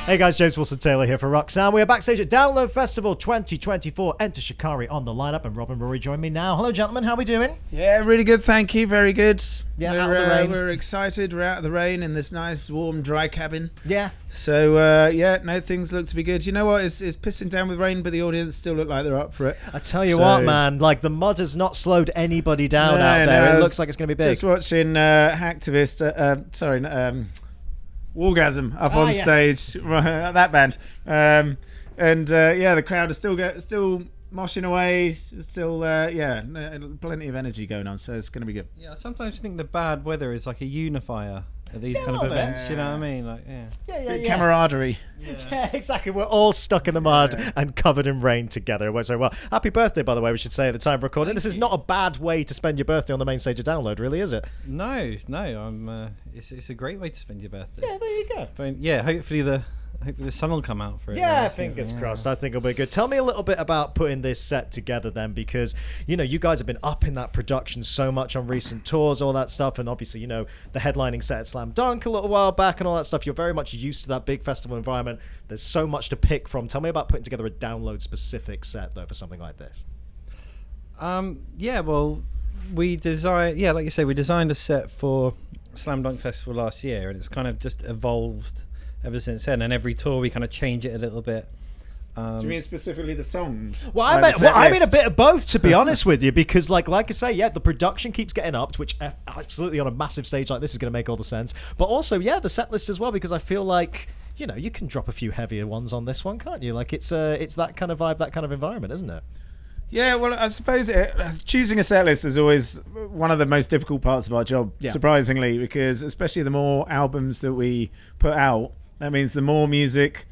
Hey guys, James Wilson-Taylor here for Roxanne. We are backstage at Download Festival 2024. Enter Shikari on the lineup, and Rob and Rory join me now. Hello, gentlemen. How are we doing? Yeah, really good. Thank you. Very good. Yeah, out of the rain. We're excited. We're out of the rain in this nice, warm, dry cabin. Yeah. So, things look to be good. You know what? It's pissing down with rain, but the audience still look like they're up for it. I tell you what, man. Like, the mud has not slowed anybody down out there. It looks like it's going to be big. Just watching Hacktivist, Wargasm up on stage, right, that band, the crowd is still moshing away, still plenty of energy going on, so it's going to be good. Yeah, sometimes I think the bad weather is like a unifier at these kind of events. You know what I mean? Like, Camaraderie. Yeah, exactly. We're all stuck in the mud and covered in rain together. It works very well. Happy birthday, by the way, we should say at the time of recording. This is not a bad way to spend your birthday on the main stage of Download, really, is it? No. I'm. It's a great way to spend your birthday. Yeah, there you go. But, yeah, hopefully the sun will come out for it. Yeah, fingers crossed. I think it'll be good. Tell me a little bit about putting this set together then, because, you guys have been up in that production so much on recent tours, all that stuff, and obviously, the headlining set at Slam Dunk a little while back and all that stuff. You're very much used to that big festival environment. There's so much to pick from. Tell me about putting together a Download-specific set, though, for something like this. We designed, like you say, we designed a set for Slam Dunk Festival last year, and it's kind of just evolved ever since then, and every tour we kind of change it a little bit. Do you mean specifically the songs? Well, I mean a bit of both, to be honest with you, because like I say, the production keeps getting upped, which absolutely on a massive stage like this is going to make all the sense. But also, the set list as well, because I feel like you can drop a few heavier ones on this one, can't you? Like it's that kind of vibe, that kind of environment, isn't it? Yeah, well, I suppose choosing a set list is always one of the most difficult parts of our job, surprisingly, because especially the more albums that we put out, that means the more music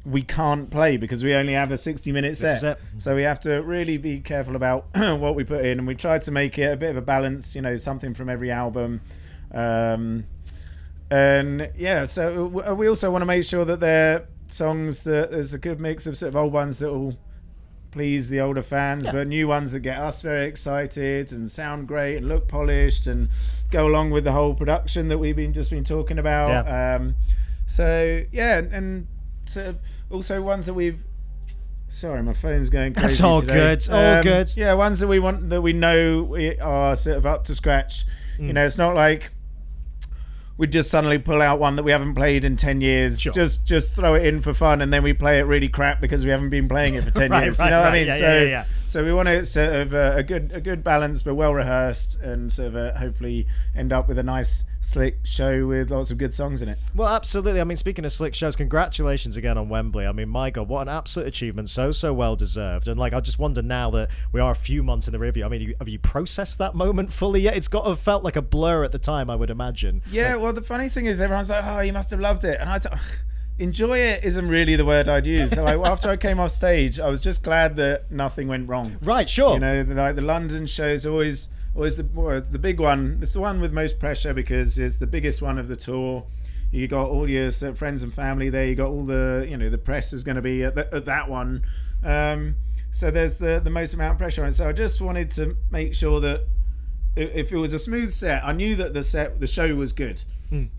we can't play because we only have a 60-minute set. So we have to really be careful about what we put in, and we try to make it a bit of a balance, something from every album. So we also want to make sure that they're songs that there's a good mix of sort of old ones that will please the older fans, but new ones that get us very excited and sound great and look polished and go along with the whole production that we've just been talking about. And so also ones that we've. Sorry, my phone's going crazy. That's all today. good. All good. Yeah, ones that we want, that we know we are sort of up to scratch. It's not like we just suddenly pull out one that we haven't played in 10 years, just throw it in for fun, and then we play it really crap because we haven't been playing it for 10 years. You know what I mean? So we want to sort of a good balance, but well rehearsed, and sort of hopefully end up with a nice slick show with lots of good songs in it. Well, absolutely. I mean, speaking of slick shows, congratulations again on Wembley. I mean, my God, what an absolute achievement. So well deserved. And I just wonder now that we are a few months in the review. I mean, have you processed that moment fully yet? It's got to have felt like a blur at the time, I would imagine. Yeah. Well, the funny thing is, everyone's like, "Oh, you must have loved it," and enjoy it isn't really the word I'd use. So, after I came off stage, I was just glad that nothing went wrong. Right, sure. The London show's always the big one. It's the one with most pressure because it's the biggest one of the tour. You got all your friends and family there. You got all the the press is going to be at that one. So there's the most amount of pressure on it. So I just wanted to make sure that if it was a smooth set, I knew that the show was good.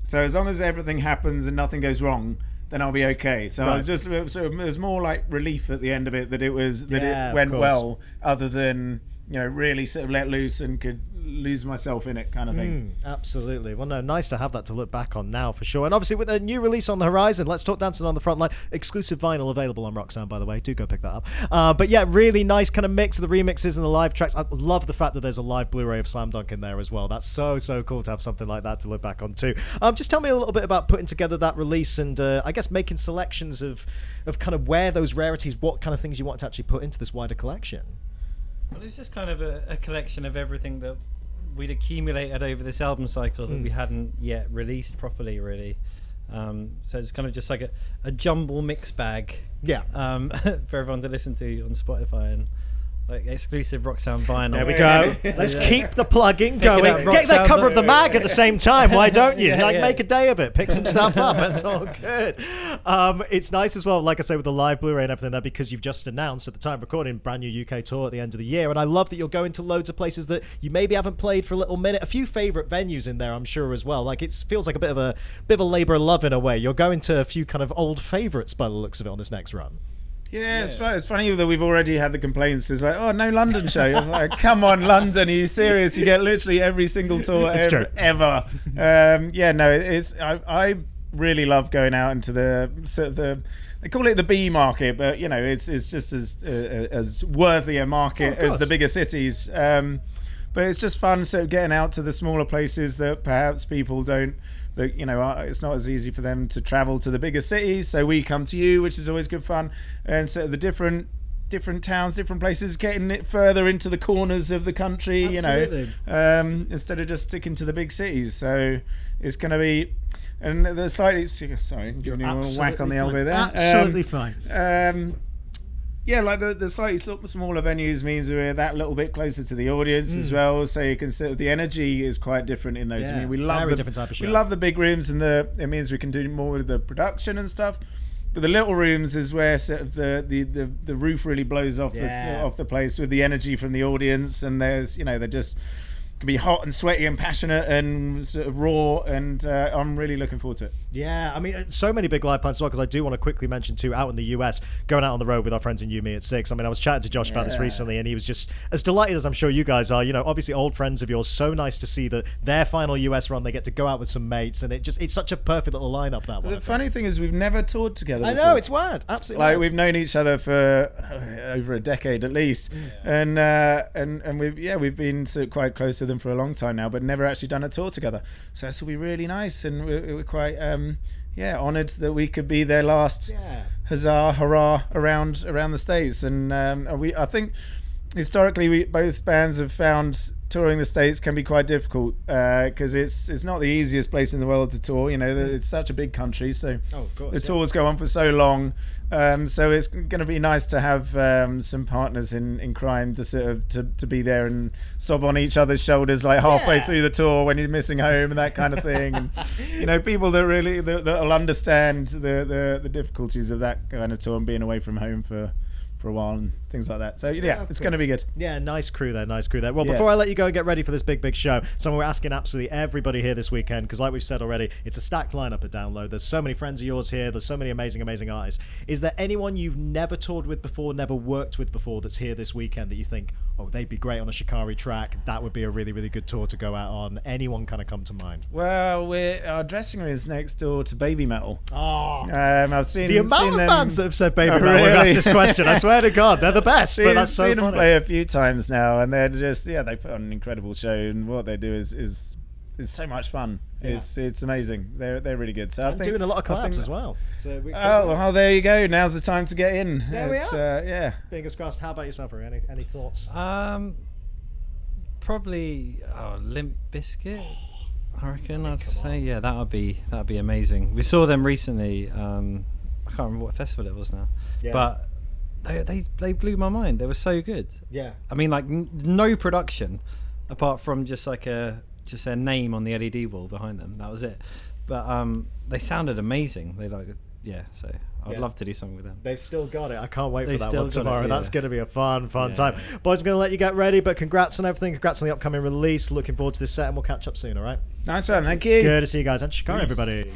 So as long as everything happens and nothing goes wrong, then I'll be okay. So I was just it was more like relief at the end of it that it went well, other than really sort of let loose and could lose myself in it kind of thing. Absolutely. Well, no, nice to have that to look back on now for sure. And obviously with a new release on the horizon, Let's Talk Dancing on the Frontline, exclusive vinyl available on Roxanne, by the way. Do go pick that up. But yeah, really nice kind of mix of the remixes and the live tracks. I love the fact that there's a live Blu-ray of Slam Dunk in there as well. That's so cool to have something like that to look back on too. Just tell me a little bit about putting together that release and I guess making selections of kind of where those rarities, what kind of things you want to actually put into this wider collection. Well, it's just kind of a collection of everything that we'd accumulated over this album cycle that we hadn't yet released properly, really. So it's kind of just like a jumble mix bag for everyone to listen to on Spotify. like exclusive Roxanne vinyl. There we go. Let's keep the plugging going. up, Get that Roxanne. cover of the mag at the same time. Why don't you? Yeah, Make a day of it. Pick some stuff up. It's all good. It's nice as well, like I say, with the live Blu-ray and everything there, because you've just announced at the time of recording brand new UK tour at the end of the year. And I love that you're going to loads of places that you maybe haven't played for a little minute. A few favourite venues in there, I'm sure, as well. Like it feels like a bit of a labour of love in a way. You're going to a few kind of old favourites by the looks of it on this next run. Yeah, it's funny that we've already had the complaints. It's like, oh, no London show. I was like, come on, London, are you serious? You get literally every single tour ever. I really love going out into the sort of they call it the B market, but you know, it's just as worthy a market as the bigger cities. But it's just fun sort of getting out to the smaller places that perhaps people don't. That, you know, it's not as easy for them to travel to the bigger cities, so we come to you, which is always good fun. And so the different towns, different places, getting it further into the corners of the country. Absolutely. You know, instead of just sticking to the big cities. So it's going to be, and the slightly sorry, giving you a whack on the elbow there. Absolutely fine. Yeah, like the slightly smaller venues means we're that little bit closer to the audience as well. So you can see the energy is quite different in those. Yeah, I mean, we love different type of show. We love the big rooms, and it means we can do more with the production and stuff. But the little rooms is where sort of the roof really blows off the place with the energy from the audience, and there's, you know, they're just can be hot and sweaty and passionate and sort of raw, and I'm really looking forward to it. Yeah, I mean, so many big live plans as well, because I do want to quickly mention too, out in the US, going out on the road with our friends in You Me at 6. I mean, I was chatting to Josh about this recently, and he was just as delighted as I'm sure you guys are. You know, obviously old friends of yours, so nice to see that their final US run, they get to go out with some mates, and it's such a perfect little lineup, that one. The funny thing is we've never toured together before. I know, it's weird. Absolutely. Like, we've known each other for over a decade at least, and we've been sort of quite close with them for a long time now, but never actually done a tour together. So this will be really nice, and we're quite honoured that we could be their last hurrah around the States. And I think historically both bands have found touring the States can be quite difficult because it's not the easiest place in the world to tour. You know, it's such a big country, so the tours go on for so long. So it's going to be nice to have some partners in crime to sort of to be there and sob on each other's shoulders like halfway through the tour when you're missing home and that kind of thing. And you know, people that'll understand the difficulties of that kind of tour and being away from home for a while and things like that. So it's going to be good. Yeah, nice crew there. Well, before I let you go and get ready for this big show, something we're asking absolutely everybody here this weekend, because like we've said already, it's a stacked lineup at Download. There's so many friends of yours here. There's so many amazing artists. Is there anyone you've never toured with before, never worked with before, that's here this weekend that you think, oh, they'd be great on a Shikari track? That would be a really, really good tour to go out on. Anyone kind of come to mind? Well, our dressing room's next door to Baby Metal. Oh, I've seen the amount of them, bands that have said Baby Metal really? have asked this question. I swear to God, they're the best. But that's so seen funny. them play a few times now, and they're just they put on an incredible show, and what they do is so much fun. It's amazing. They're really good. So I'm doing a lot of collabs as well. So there you go. Now's the time to get in. There we are. Fingers crossed. How about yourself, Rui? Any thoughts? Probably Limp Bizkit. I reckon I'd say that'd be amazing. We saw them recently. I can't remember what festival it was now, but they blew my mind. They were so good. Yeah. I mean, like no production, apart from just their name on the LED wall behind them. That was it. But they sounded amazing. So I'd love to do something with them. They've still got it. I can't wait They've for that one tomorrow. That's going to be a fun time. Yeah. Boys, I'm going to let you get ready, but congrats on everything. Congrats on the upcoming release. Looking forward to this set, and we'll catch up soon, all right? Nice one. Thank you. Good to see you guys. And Shikari, everybody.